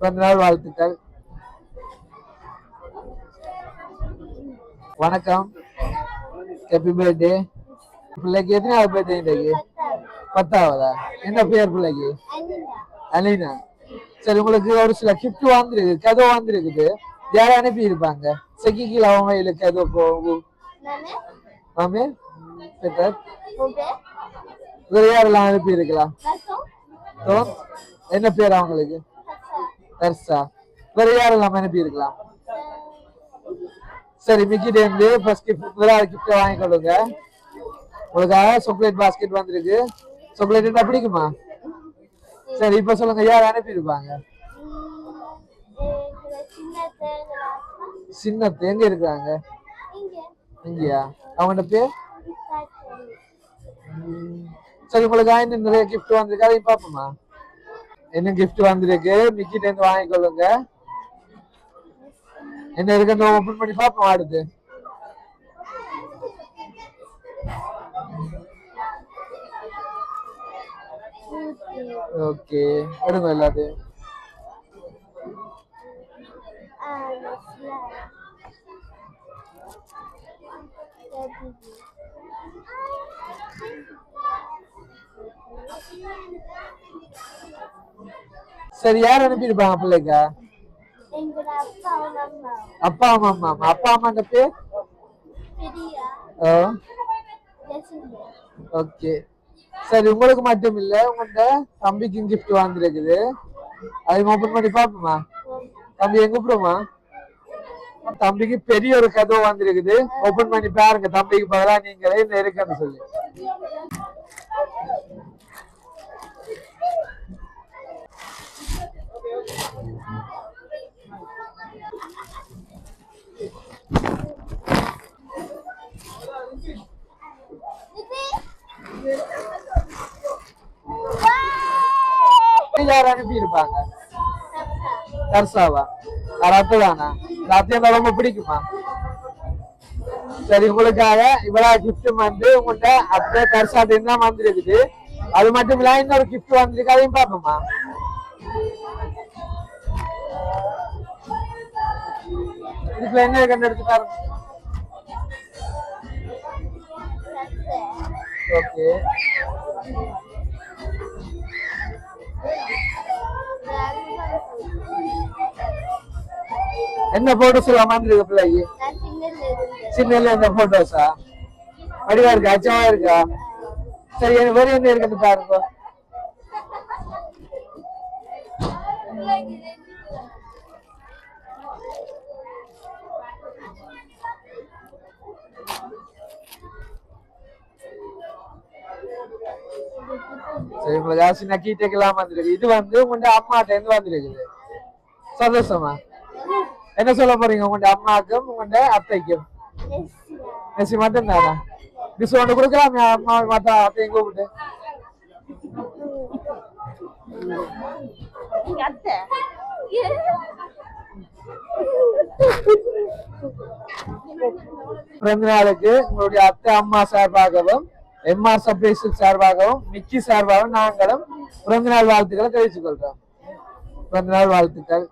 பிறந்த நாள் வாழ்த்துக்கள். வணக்கம். Happy birthday. பிள்ளைக்கு எத்தனாவது பர்த்டே இன்னைக்கு? 10ஆவதா? என்ன பேர் பிள்ளைக்கு? அலினா. சரி, உங்களுக்கு ஒரு சில கிஃப்ட் வந்துருக்கு, கதோ வந்துருக்குது. யாரும் அனுப்பி இருப்பாங்க? செக்கிக்கீழ அவங்க இல்ல கதோ போகும் மாமே பெத்தர் வேற யாரெல்லாம் அனுப்பி இருக்கலாம்? என்ன பேர் அவங்களுக்கு? தர்சா. வேற யாரெல்லாம் அனுப்பி இருக்கலாம்? சரி, மிக்கிட்ட இருந்து ஃபர்ஸ்ட் கிஃப்ட் வாங்கிக்கொள்ளுங்க. உங்களுக்காக சாக்லேட் பாஸ்கெட் வந்திருக்கு. சாக்லேட் என்ன பிடிக்குமா? சரி, இப்ப சொல்லுங்க, யார் அனுப்பி இருப்பாங்க? சின்னத்து எங்க இருக்காங்க? இங்கயா? அவங்களோட பேர்? சரி, உங்களுக்கு நிறைய கிஃப்ட் வந்திருக்கு, அதையும் பாப்போமா? என்ன கிஃப்ட் வந்திருக்கு மிக்கிட்ட இருந்து வாங்கிக்கொள்ளுங்க. என்ன இருக்கு ஓபன் பண்ணி பாப்போம். அடுத்து ஓகே, எடுங்க எல்லாத்தையும். சரி, யார் அனுப்பியிருப்பாங்க பிள்ளைக்கா? அப்பா அம்மா. அப்பா அம்மா பேர்? ஓகே. சரி, உங்களுக்கு மட்டும் இல்ல, உங்கள்கிட்ட தம்பிக்கும் கிஃப்ட் வாங்கிருக்குது. அதை ஓபன் பண்ணி பாப்போமா? தம்பி எங்க கூப்பிடுமா? தம்பிக்கு பெரிய ஒரு கதவு வந்திருக்குது. ஓபன் பண்ணி பாருங்க. தம்பிக்கு பதிலா நீங்களே இருக்குன்னு சொல்லி. யார் அனுப்பி இருப்பாங்க? தர்சாவா? அத்தைதானா? அத்தையா ரொம்ப பிடிக்குமா? சரி, உங்களுக்காக இவ்வளவு கிஃப்ட் வந்து உங்கள்கிட்ட அத்தை தர்சாட்டு தான் வந்துருக்குது. அது மட்டும் இல்ல, இன்னொரு கிஃப்ட் வந்திருக்கு, அதையும் பாப்போமா? இதுக்குள்ள என்ன இருக்குன்னு எடுத்து பாருங்க. ஓகே. என்ன போட்டோஸ் எல்லாம் வந்துருக்கு பிள்ளைக்கு? சின்னல இந்த போட்டோஸா? வடிவா இருக்கா? அச்சமா இருக்கா? சரி, வேற என்ன இருக்குன்னு பாருங்க. சரி, உங்களுக்கு சின்ன கீட்டெல்லாம் வந்துருக்கு. இது வந்து உங்க அம்மாட்ட இருந்து வந்துருக்குது. சந்தோஷமா? என்ன சொல்ல போறீங்க உங்க அம்மாக்கும் உங்க அத்தைக்கும்? மெஸ்ஸி மட்டும் தானா? டிஸ்கவுண்ட் கொடுக்கலாமே அம்மா மத்த அத்தையும் கூப்பிட்டு. பிறந்த நாளுக்கு உங்களுடைய அத்தை அம்மா சார்பாகவும் எம்ஆர் சர்ப்ரைஸ் சார்பாகவும் மிக்கி சார்பாகவும் நாங்களும் பிறந்த நாள் வாழ்த்துக்களை தெரிவித்துக் கொள்றோம். பிறந்த நாள் வாழ்த்துக்கள்.